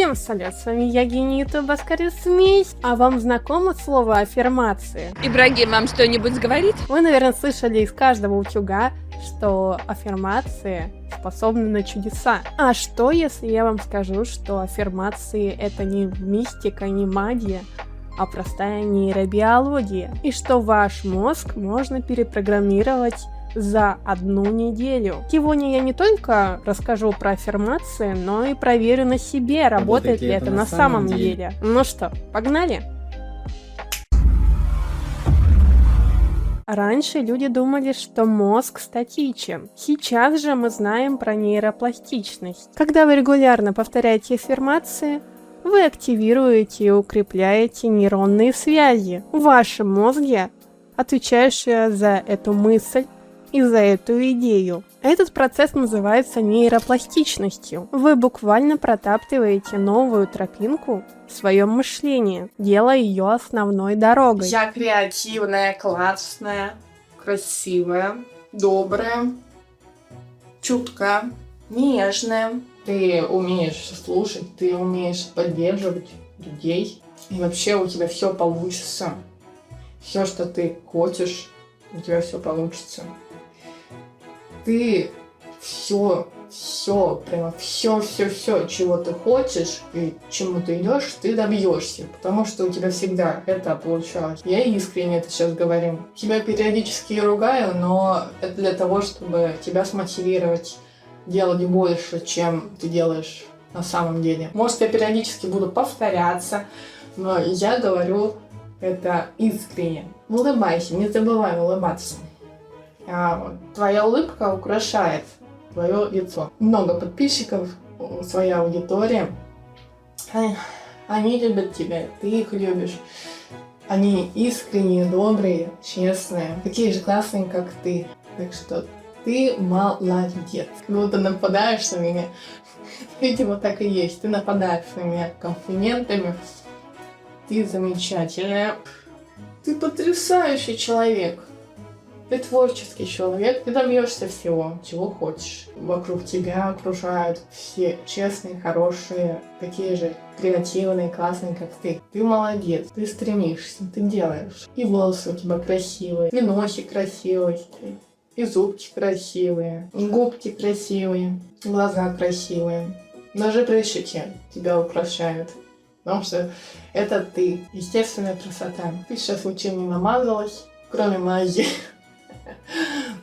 Всем салют, с вами я, гений ютуба Смесь. А вам знакомо слово аффирмации? Ибрагим вам что-нибудь говорит? Вы, наверное, слышали из каждого утюга, что аффирмации способны на чудеса. А что, если я вам скажу, что аффирмации это не мистика, не магия, а простая нейробиология, и что ваш мозг можно перепрограммировать за 1 неделю. Сегодня я не только расскажу про аффирмации, но и проверю на себе, работает ли это на самом деле. Ну что, погнали? Раньше люди думали, что мозг статичен. Сейчас же мы знаем про нейропластичность. Когда вы регулярно повторяете аффирмации, вы активируете и укрепляете нейронные связи в вашем мозге, отвечающие за эту мысль и за эту идею. Этот процесс называется нейропластичностью. Вы буквально протаптываете новую тропинку в своем мышлении, делая ее основной дорогой. Я креативная, классная, красивая, добрая, чуткая, нежная. Ты умеешь слушать, ты умеешь поддерживать людей. И вообще у тебя все получится. Все, что ты хочешь, у тебя все получится. Ты все, прямо все, чего ты хочешь и чему ты идешь, ты добьешься, потому что у тебя всегда это получалось. Я искренне это сейчас говорю. Тебя периодически ругаю, но это для того, чтобы тебя смотивировать делать больше, чем ты делаешь на самом деле. Может, я периодически буду повторяться, но я говорю это искренне. Улыбайся, не забывай улыбаться. Твоя улыбка украшает твое лицо. Много подписчиков, своя аудитория. Они любят тебя, ты их любишь. Они искренние, добрые, честные, такие же классные, как ты. Так что ты молодец. Ну, ты нападаешь на меня. Видимо, так и есть. Ты нападаешь на меня комплиментами. Ты замечательная. Ты потрясающий человек. Ты творческий человек, ты добьешься всего, чего хочешь. Вокруг тебя окружают все честные, хорошие, такие же креативные, классные, как ты. Ты молодец, ты стремишься, ты делаешь. И волосы у тебя красивые, и носик красивый, и зубки красивые, и губки красивые, глаза красивые. Даже прыщики тебя украшают. Потому что это ты, естественная красота. Ты сейчас ничем не намазалась, кроме мази.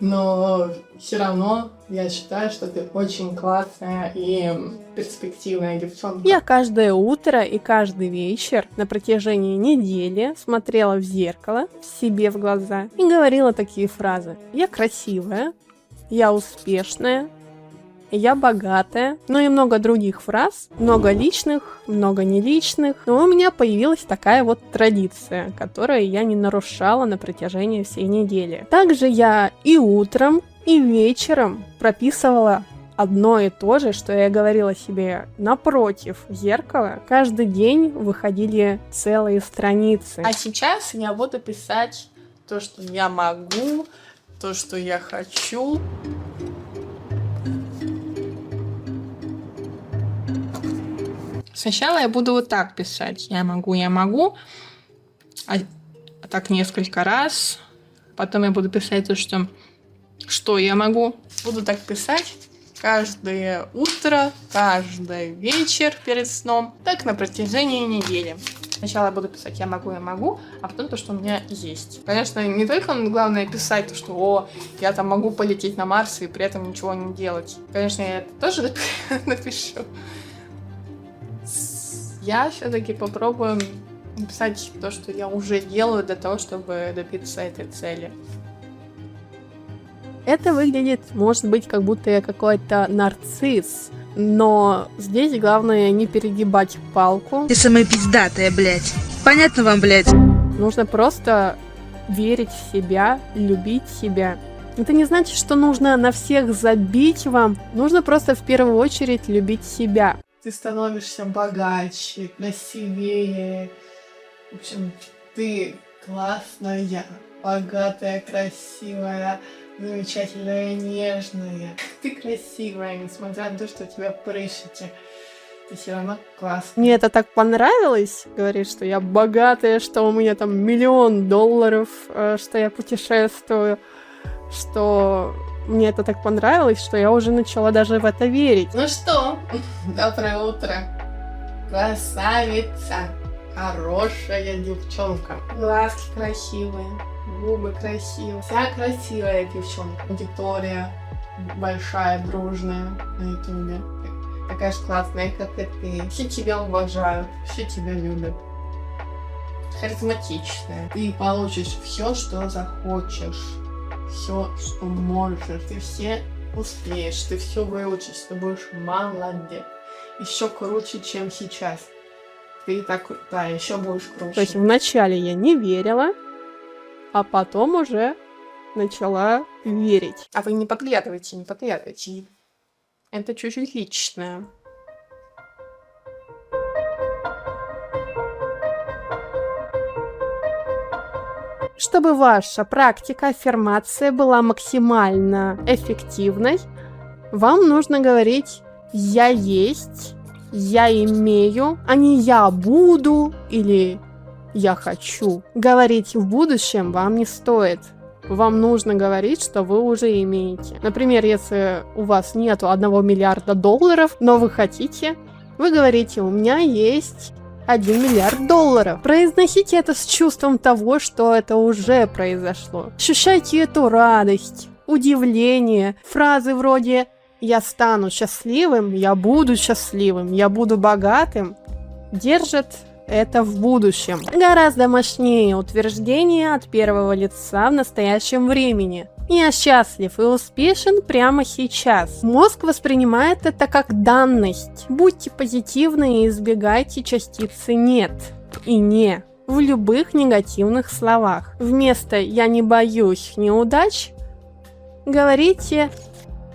Но все равно я считаю, что ты очень классная и перспективная девчонка. Я каждое утро и каждый вечер на протяжении недели смотрела в зеркало, себе в глаза и говорила такие фразы. Я красивая, я успешная, я богатая, ну и много других фраз, много личных, много неличных. Но у меня появилась такая вот традиция, которую я не нарушала на протяжении всей недели. Также я и утром, и вечером прописывала одно и то же, что я говорила себе напротив зеркала. Каждый день выходили целые страницы. А сейчас я буду писать то, что я могу, то, что я хочу. Сначала я буду вот так писать. Я могу. А так несколько раз. Потом я буду писать то, что я могу. Буду так писать каждое утро, каждый вечер перед сном. Так на протяжении недели. Сначала я буду писать я могу, а потом то, что у меня есть. Конечно, не только главное писать то, что я там могу полететь на Марс и при этом ничего не делать. Конечно, я это тоже напишу. Я все-таки попробую написать то, что я уже делаю для того, чтобы добиться этой цели. Это выглядит, может быть, как будто я какой-то нарцисс, но здесь главное не перегибать палку. Ты самая пиздатая, блядь. Понятно вам, блядь? Нужно просто верить в себя, любить себя. Это не значит, что нужно на всех забить вам. Нужно просто в первую очередь любить себя. Ты становишься богаче, красивее. В общем, ты классная, богатая, красивая, замечательная, нежная. Ты красивая, несмотря на то, что у тебя прыщики. ты все равно классная. Мне это так понравилось, говорит, что я богатая, что у меня там $1 000 000, что я путешествую, что мне это так понравилось, что я уже начала даже в это верить. Ну что, доброе утро. Красавица, хорошая девчонка. Глазки красивые, губы красивые. Вся красивая девчонка. Аудитория большая, дружная на ютубе. Такая же классная, как и ты. Все тебя уважают, все тебя любят. Харизматичная. Ты получишь все, что захочешь. Все, что можешь. Ты все успеешь, ты все выучишь, ты будешь молодец. Еще круче, чем сейчас. Ты так, да, еще будешь круче. То есть вначале я не верила, а потом уже начала верить. А вы не подглядывайте, не подглядывайте. Это чуть-чуть личное. Чтобы ваша практика аффирмации была максимально эффективной, вам нужно говорить «я есть», «я имею», а не «я буду» или «я хочу». Говорить в будущем вам не стоит. Вам нужно говорить, что вы уже имеете. Например, если у вас нету $1 миллиарда, но вы хотите, вы говорите «у меня есть $1 миллиард». Произносите это с чувством того, что это уже произошло. Ощущайте эту радость, удивление. Фразы вроде «я стану счастливым», «я буду счастливым», «я буду богатым» держат это в будущем. Гораздо мощнее утверждение от первого лица в настоящем времени. Я счастлив и успешен прямо сейчас. Мозг воспринимает это как данность. Будьте позитивны и избегайте частицы «нет» и «не» в любых негативных словах. Вместо «я не боюсь неудач» говорите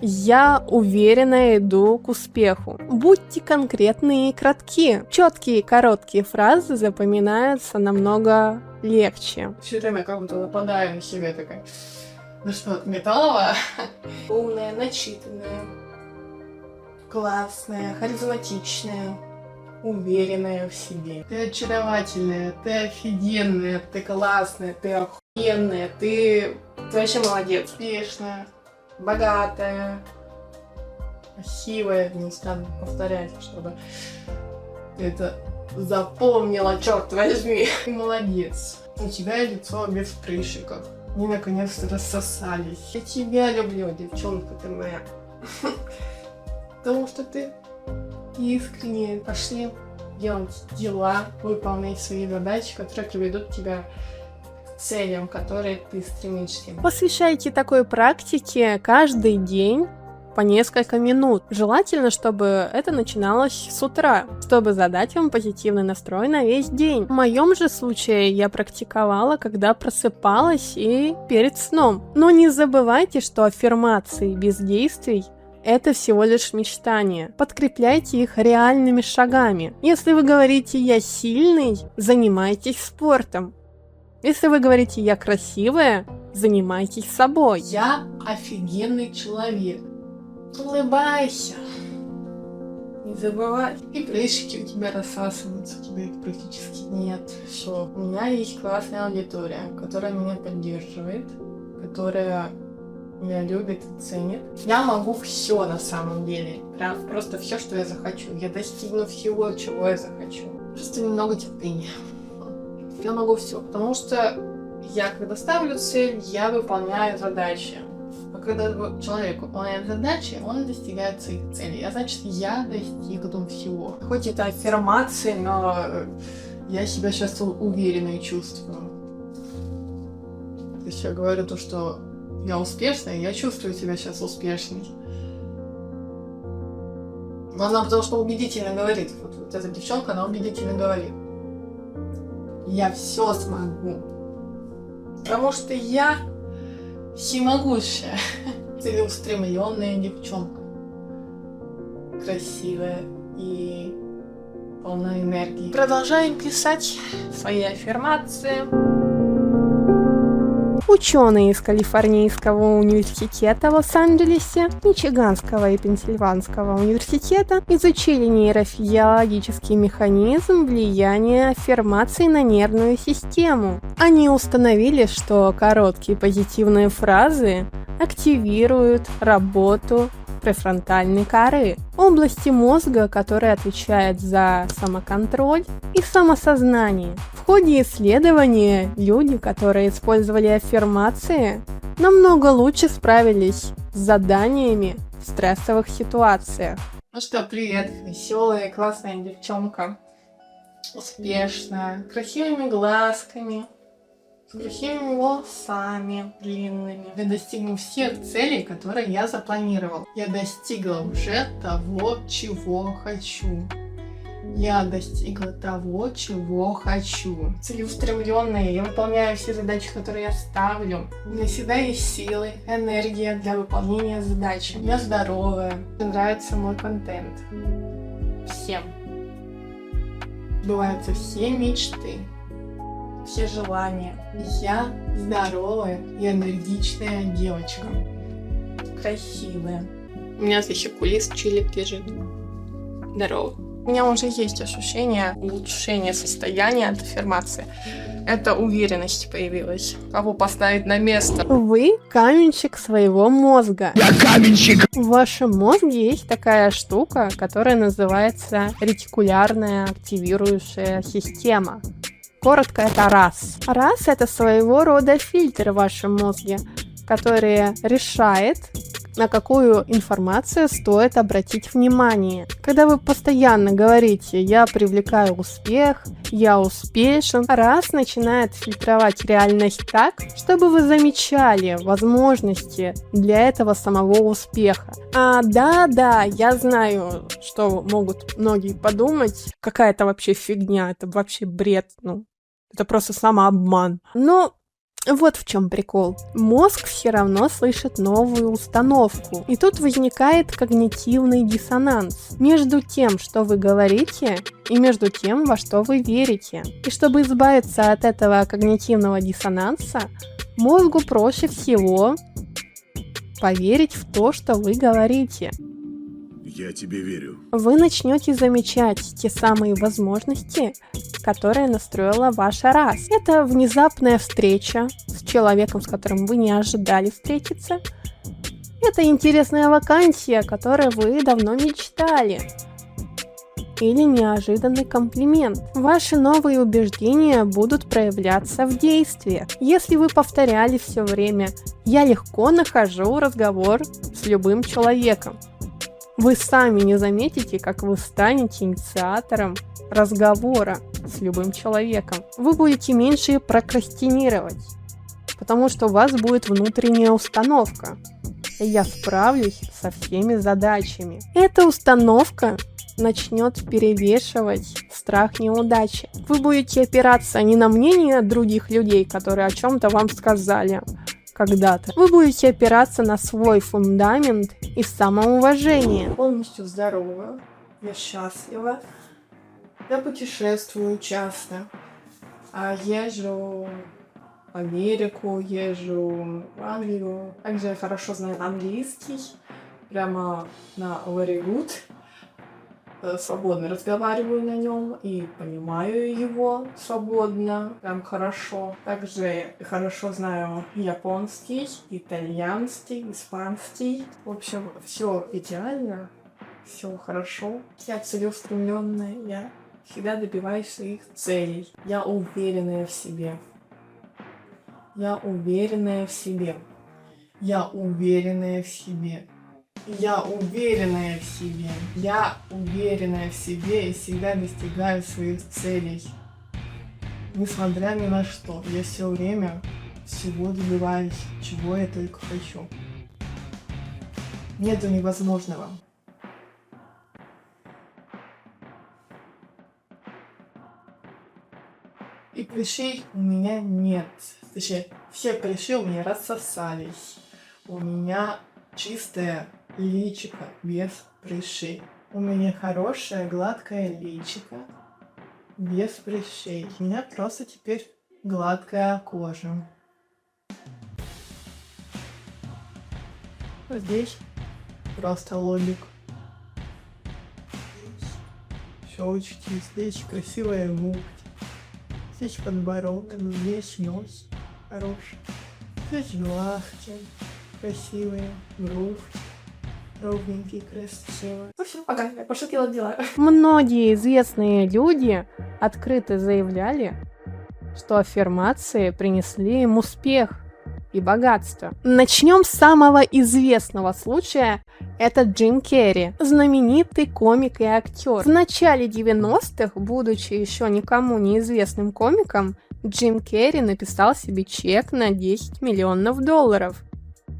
«я уверенно иду к успеху». Будьте конкретные и кратки. Четкие и короткие фразы запоминаются намного легче. Все время как будто нападаю на себя такая. Ну что, готова? Умная, начитанная, классная, харизматичная, уверенная в себе. Ты очаровательная, ты офигенная, ты классная, ты охуенная, ты вообще молодец. Успешная, богатая, красивая, не стану повторять, чтобы это запомнила, черт возьми. Ты молодец. У тебя лицо без прыщиков. Они наконец-то рассосались. Я тебя люблю, девчонка ты моя. Потому что ты искренне. Пошли делать дела, выполнять свои задачи, которые приведут тебя к целям, к которым ты стремишься. Посвящайте такой практике каждый день по несколько минут. Желательно, чтобы это начиналось с утра, чтобы задать вам позитивный настрой на весь день. В моем же случае я практиковала, когда просыпалась и перед сном. Но не забывайте, что аффирмации без действий — это всего лишь мечтания. Подкрепляйте их реальными шагами. Если вы говорите «я сильный», занимайтесь спортом. Если вы говорите «я красивая», занимайтесь собой. Я офигенный человек. Улыбайся. Не забывай. И прыщики у тебя рассасываются, у тебя их практически нет. Все. У меня есть классная аудитория, которая меня поддерживает, которая меня любит и ценит. Я могу все на самом деле. Прям просто все, что я захочу. Я достигну всего, чего я захочу. Просто немного терпения. Я могу все. Потому что я, когда ставлю цель, я выполняю задачи. А когда человек выполняет задачи, он достигает своих целей. А значит, я достигну всего. Хоть это аффирмации, но я себя сейчас уверенно чувствую. То есть я говорю то, что я успешная, я чувствую себя сейчас успешной. Но она потому что убедительно говорит. Вот эта девчонка, она убедительно говорит. Я все смогу. Потому что я всемогущая, целеустремленная девчонка. Красивая и полна энергии. Продолжаем писать свои аффирмации. Ученые из Калифорнийского университета в Лос-Анджелесе, Мичиганского и Пенсильванского университета изучили нейрофизиологический механизм влияния аффирмаций на нервную систему. Они установили, что короткие позитивные фразы активируют работу префронтальной коры, области мозга, которая отвечает за самоконтроль и самосознание. В ходе исследования люди, которые использовали аффирмации, намного лучше справились с заданиями в стрессовых ситуациях. Ну что, привет, веселая, классная девчонка, успешная, красивыми глазками, с красивыми волосами длинными. Я достигну всех целей, которые я запланировал. Я достигла уже того, чего хочу. Я достигла того, чего хочу. Целеустремленная, я выполняю все задачи, которые я ставлю. У меня всегда есть силы, энергия для выполнения задач. Я здоровая. Мне нравится мой контент. Всем. Сбываются все мечты, все желания. Я здоровая и энергичная девочка. Красивая. У меня здесь окулист чилик лежит. Здорово. У меня уже есть ощущение улучшения состояния от аффирмации. Это уверенность появилась. Кого поставить на место? Вы каменщик своего мозга. Я каменщик! В вашем мозге есть такая штука, которая называется ретикулярная активирующая система. Коротко, это RAS. RAS — это своего рода фильтр в вашем мозге, который решает, на какую информацию стоит обратить внимание. Когда вы постоянно говорите «я привлекаю успех», «я успешен», RAS начинает фильтровать реальность так, чтобы вы замечали возможности для этого самого успеха. Да, я знаю, что могут многие подумать, какая-то вообще фигня, это вообще бред, это просто самообман. Но вот в чем прикол. Мозг все равно слышит новую установку. И тут возникает когнитивный диссонанс между тем, что вы говорите, и между тем, во что вы верите. И чтобы избавиться от этого когнитивного диссонанса, мозгу проще всего поверить в то, что вы говорите. Я тебе верю. Вы начнете замечать те самые возможности, которые настроила ваша RAS. Это внезапная встреча с человеком, с которым вы не ожидали встретиться. Это интересная вакансия, о которой вы давно мечтали. Или неожиданный комплимент. Ваши новые убеждения будут проявляться в действиях. Если вы повторяли все время «я легко нахожу разговор с любым человеком», вы сами не заметите, как вы станете инициатором разговора с любым человеком. Вы будете меньше прокрастинировать, потому что у вас будет внутренняя установка. Я справлюсь со всеми задачами. Эта установка начнет перевешивать страх неудачи. Вы будете опираться не на мнение других людей, которые о чем-то вам сказали когда-то. Вы будете опираться на свой фундамент и самоуважение. Полностью здорова, я счастлива, я путешествую часто, езжу в Америку, езжу в Англию. Также я хорошо знаю английский, прямо на very good. Свободно разговариваю на нем и понимаю его свободно, прям хорошо. Также хорошо знаю японский, итальянский, испанский. В общем, все идеально, все хорошо. Я целеустремленная, я всегда добиваюсь своих целей. Я уверенная в себе. Я уверенная в себе. Я уверенная в себе. Я уверенная в себе. Я уверенная в себе и всегда достигаю своих целей. Несмотря ни на что, я все время всего добиваюсь, чего я только хочу. Нету невозможного. И прыщей у меня нет. Точнее, все прыщи у меня рассосались. У меня чистое личико без прыщей. У меня хорошее гладкое личико без прыщей. У меня просто теперь гладкая кожа. Здесь просто лобик. Щечки, здесь красивая губка. Здесь подбородок, здесь нос хороший. Здесь глазки красивые, бровки ровненькие, красивые. Ну все, пока, я пошутила дела. Многие известные люди открыто заявляли, что аффирмации принесли им успех и богатство. Начнем с самого известного случая. Это Джим Керри, знаменитый комик и актер. В начале 90-х, будучи еще никому неизвестным комиком, Джим Керри написал себе чек на $10 миллионов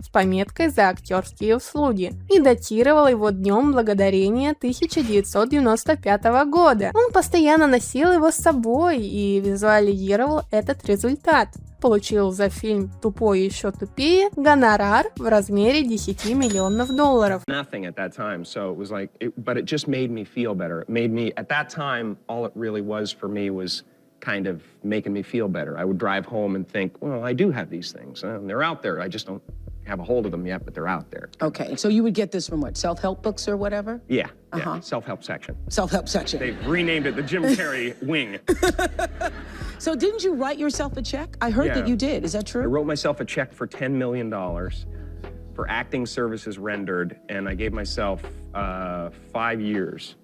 с пометкой за актерские услуги и датировал его днем благодарения 1995 года. Он постоянно носил его с собой и визуализировал этот результат. Получил за фильм «Тупой и еще тупее» гонорар в размере $10 миллионов. Nothing at that time, so it was like, but it just made me feel better. It made me, at that time, all it really was for me was kind of making me feel better. I would drive home and think, well, I do have these things, and they're out there. I just don't have a hold of them yet, but they're out there. Okay, so you would get this from what, self-help books or whatever? Yeah, Uh-huh. self-help section. Self-help section. They've renamed it the Jim Carrey wing. So didn't you write yourself a check? I heard that Yeah. you did. Is that I true? wrote myself a check for $10 million for acting services rendered, and I gave myself 5 years,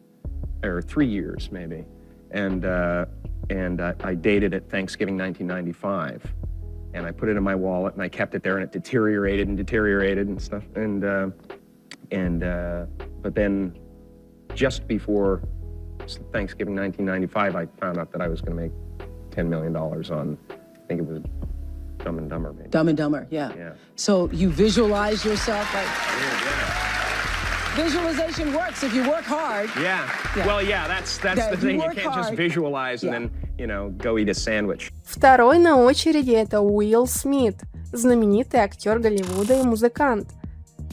or 3 years maybe, and I dated it Thanksgiving 1995, and I put it in my wallet, and I kept it there, and it deteriorated and stuff, but then just before Thanksgiving 1995, I found out that I was going to make $10 million on, I think it was Dumb and Dumber, maybe. Dumb and Dumber, yeah. Yeah. So you visualize yourself like... Visualization works if you work hard. Yeah. Yeah. Well, yeah, that's Yeah, the if you thing. You work can't just hard. visualize and Yeah. then, you know, go eat a sandwich. Второй на очереди это Уилл Смит, знаменитый актер Голливуда и музыкант.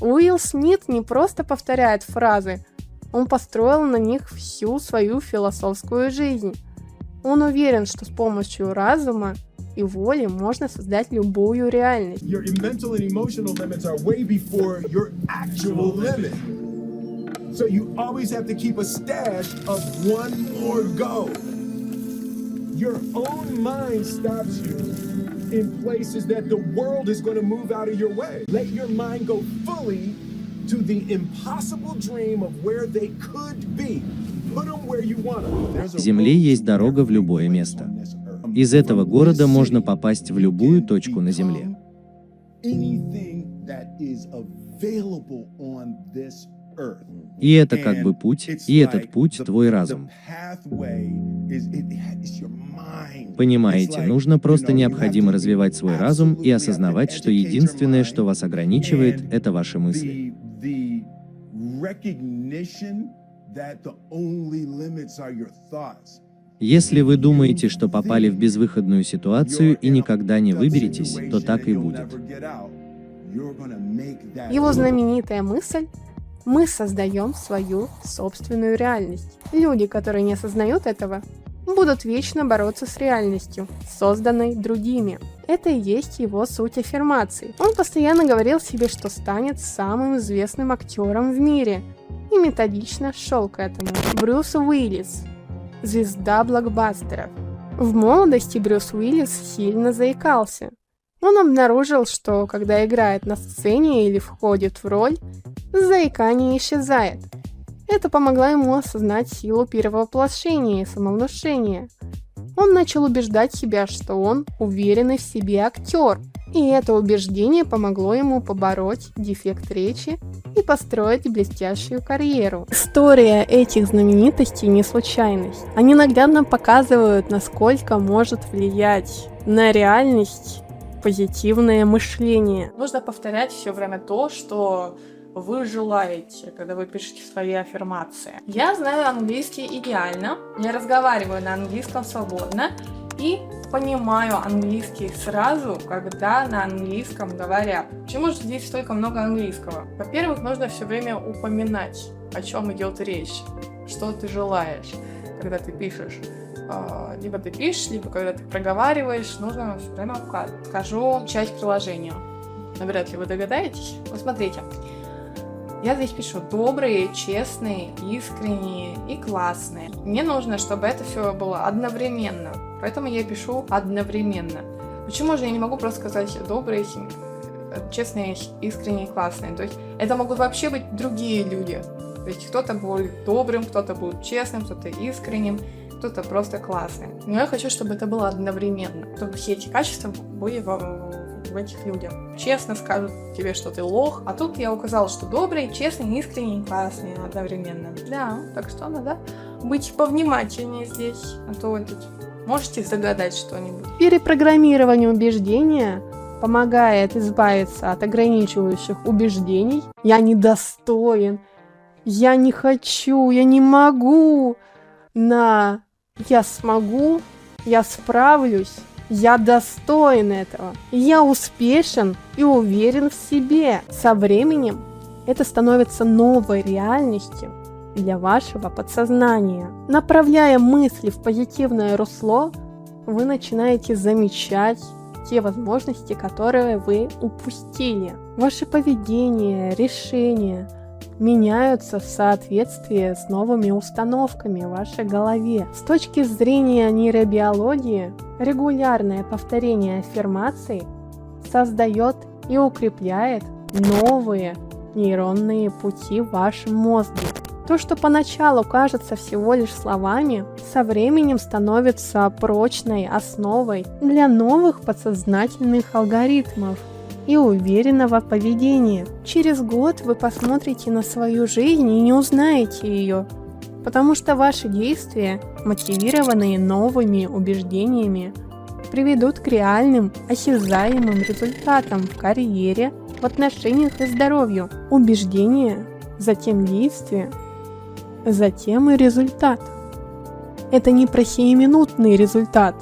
Уилл Смит не просто повторяет фразы, он построил на них всю свою философскую жизнь. Он уверен, что с помощью разума и воли можно создать любую реальность. Your mental and emotional limits are way before your actual limit. So you always have to keep a stash of one more go. Your own mind stops you in places that the world is going to move out of your way. Let your mind go fully to the impossible dream of where they could be. Put them where you want them. There's a Земле есть дорога в любое место. Из этого города можно попасть в любую точку на Земле. Anything that is available on this earth. И это как бы путь, и этот путь твой разум. Понимаете, нужно просто необходимо развивать свой разум и осознавать, что единственное, что вас ограничивает, это ваши мысли. Если вы думаете, что попали в безвыходную ситуацию и никогда не выберетесь, то так и будет. Его знаменитая мысль: мы создаем свою собственную реальность. Люди, которые не осознают этого, будут вечно бороться с реальностью, созданной другими. Это и есть его суть аффирмаций. Он постоянно говорил себе, что станет самым известным актером в мире, и методично шел к этому. Брюс Уиллис, звезда блокбастеров. В молодости Брюс Уиллис сильно заикался. Он обнаружил, что когда играет на сцене или входит в роль, заикание исчезает. Это помогло ему осознать силу перевоплощения и самовнушения. Он начал убеждать себя, что он уверенный в себе актер, и это убеждение помогло ему побороть дефект речи и построить блестящую карьеру. История этих знаменитостей не случайность. Они наглядно показывают, насколько может влиять на реальность позитивное мышление. Нужно повторять все время то, что вы желаете, когда вы пишете свои аффирмации. Я знаю английский идеально, я разговариваю на английском свободно и понимаю английский сразу, когда на английском говорят. Почему же здесь столько много английского? Во-первых, нужно все время упоминать, о чем идет речь, что ты желаешь, когда ты пишешь. Либо ты пишешь, либо когда ты проговариваешь, нужно все время указывать. Скажу часть приложения. Но вряд ли вы догадаетесь. Вот смотрите. Я здесь пишу добрые, честные, искренние и классные. Мне нужно, чтобы это все было одновременно. Поэтому я пишу одновременно. Почему же я не могу просто сказать добрые, честные, искренние, классные? То есть это могут вообще быть другие люди. То есть кто-то будет добрым, кто-то будет честным, кто-то искренним, кто-то просто классным. Но я хочу, чтобы это было одновременно. Чтобы все эти качества были в этих людях. Честно скажут тебе, что ты лох, а тут я указала, что добрый, честный, искренний, классный одновременно. Да, так что надо быть повнимательнее здесь, а то вы тут можете загадать что-нибудь. Перепрограммирование убеждения помогает избавиться от ограничивающих убеждений. Я недостоин, я не хочу, я не могу, на я смогу, я справлюсь, я достоин этого, я успешен и уверен в себе. Со временем это становится новой реальностью для вашего подсознания. Направляя мысли в позитивное русло, вы начинаете замечать те возможности, которые вы упустили. Ваше поведение, решения меняются в соответствии с новыми установками в вашей голове. С точки зрения нейробиологии, регулярное повторение аффирмаций создает и укрепляет новые нейронные пути в вашем мозге. То, что поначалу кажется всего лишь словами, со временем становится прочной основой для новых подсознательных алгоритмов и уверенного поведения. Через год вы посмотрите на свою жизнь и не узнаете ее, потому что ваши действия, мотивированные новыми убеждениями, приведут к реальным, осязаемым результатам в карьере, в отношениях и здоровью. Убеждение, затем действие, затем и результат. Это не про сиюминутный результат.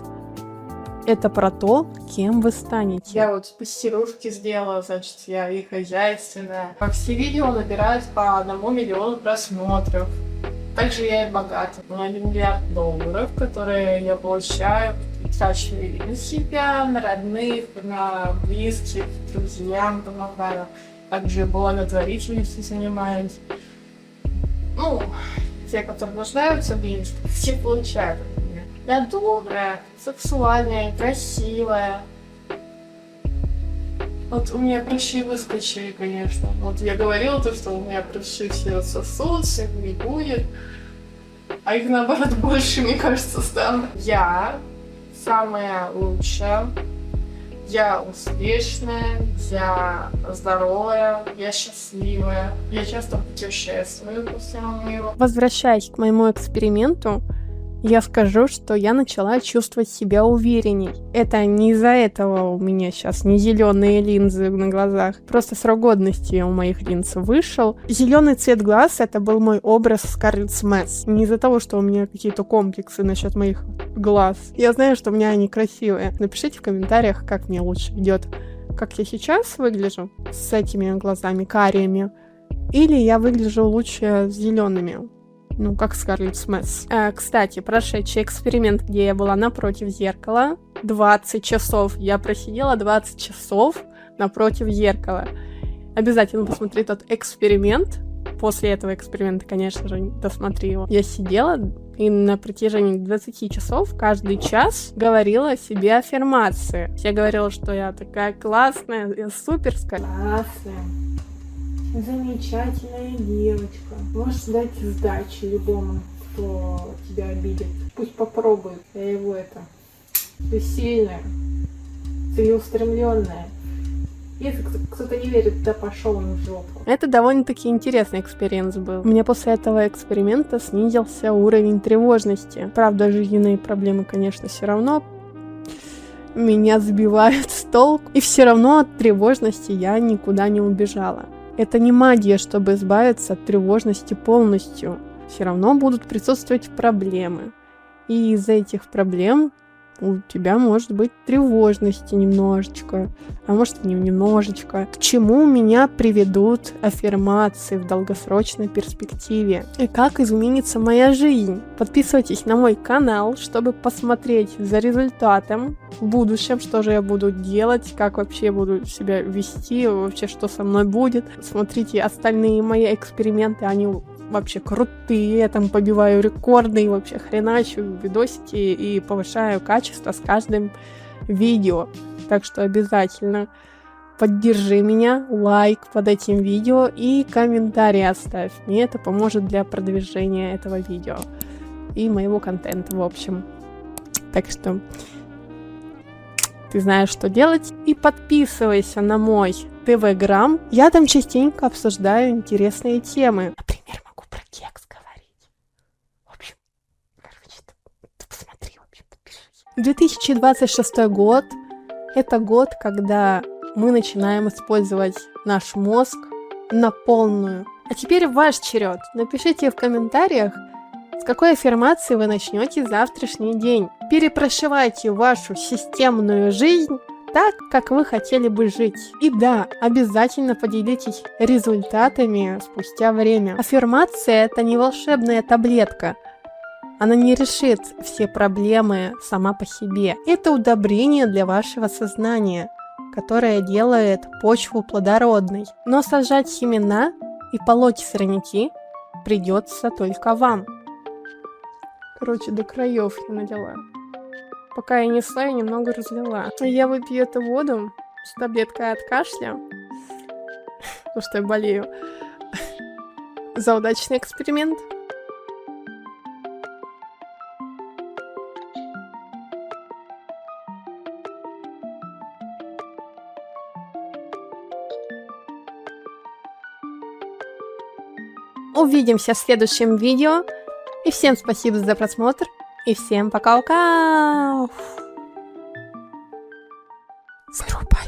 Это про то, кем вы станете. Я вот постирушки сделала, значит, я и хозяйственная. Все видео набирают по 1 миллиону просмотров. Также я и богата. У меня $1 миллиард, которые я получаю, трачу на себя, на родных, на близких, друзьям помогаю. Также благотворительностью занимаюсь. Ну, те, которые нуждаются в деньгах, все получают. Я добрая, сексуальная, красивая. Вот у меня прыщи выскочили, конечно. Вот я говорила то, что у меня прыщи все сосутся, их не будет. А их наоборот больше, мне кажется, станут. Я самая лучшая. Я успешная, я здоровая, я счастливая. Я часто путешествую по всему миру. Возвращаясь к моему эксперименту, я скажу, что я начала чувствовать себя уверенней. Это не из-за этого у меня сейчас не зеленые линзы на глазах. Просто срок годности у моих линз вышел. Зеленый цвет глаз — это был мой образ Скарлетт Мэтс. Не из-за того, что у меня какие-то комплексы насчет моих глаз. Я знаю, что у меня они красивые. Напишите в комментариях, как мне лучше идет. Как я сейчас выгляжу с этими глазами карими. Или я выгляжу лучше с зелеными. Ну, как Скарлетт Мэтс. Кстати, прошедший эксперимент, где я была напротив зеркала, 20 часов. Я просидела 20 часов напротив зеркала. Обязательно посмотри тот эксперимент. После этого эксперимента, конечно же, досмотри его. Я сидела и на протяжении 20 часов каждый час говорила себе аффирмации. Я говорила, что я такая классная, я суперская. Классная. Замечательная девочка. Можешь дать сдачи любому, кто тебя обидит. Пусть попробует. Я его это. Ты сильная, целеустремленная. Если кто-то не верит, да пошел он в жопу. Это довольно-таки интересный экспириенс был. У меня после этого эксперимента снизился уровень тревожности. Правда, жизненные проблемы, конечно, все равно меня сбивают с толку. И все равно от тревожности я никуда не убежала. Это не магия, чтобы избавиться от тревожности полностью. Все равно будут присутствовать проблемы. И из-за этих проблем у тебя может быть тревожности немножечко, а может и не немножечко. К чему меня приведут аффирмации в долгосрочной перспективе? И как изменится моя жизнь? Подписывайтесь на мой канал, чтобы посмотреть за результатом в будущем, что же я буду делать, как вообще буду себя вести, вообще что со мной будет. Смотрите остальные мои эксперименты, они вообще крутые, я там побиваю рекорды и вообще хреначу видосики и повышаю качество с каждым видео. Так что обязательно поддержи меня, лайк под этим видео и комментарий оставь. Мне это поможет для продвижения этого видео и моего контента в общем. Так что ты знаешь, что делать. И подписывайся на мой ТВ-грам. Я там частенько обсуждаю интересные темы. Например, могу про кекс говорить. В общем, короче, ты посмотри, в общем, подпишись. 2026 год – это год, когда мы начинаем использовать наш мозг на полную. А теперь ваш черед. Напишите в комментариях, с какой аффирмации вы начнете завтрашний день. Перепрошивайте вашу системную жизнь так, как вы хотели бы жить. И да, обязательно поделитесь результатами спустя время. Аффирмация – это не волшебная таблетка. Она не решит все проблемы сама по себе. Это удобрение для вашего сознания, которое делает почву плодородной. Но сажать семена и полоть сорняки придется только вам. Короче, до краев я налила. Пока я несла, я немного разлила. Я выпью эту воду с таблеткой от кашля, потому что я болею, за удачный эксперимент. Увидимся в следующем видео. И всем спасибо за просмотр. И всем пока-пока. Вырубай.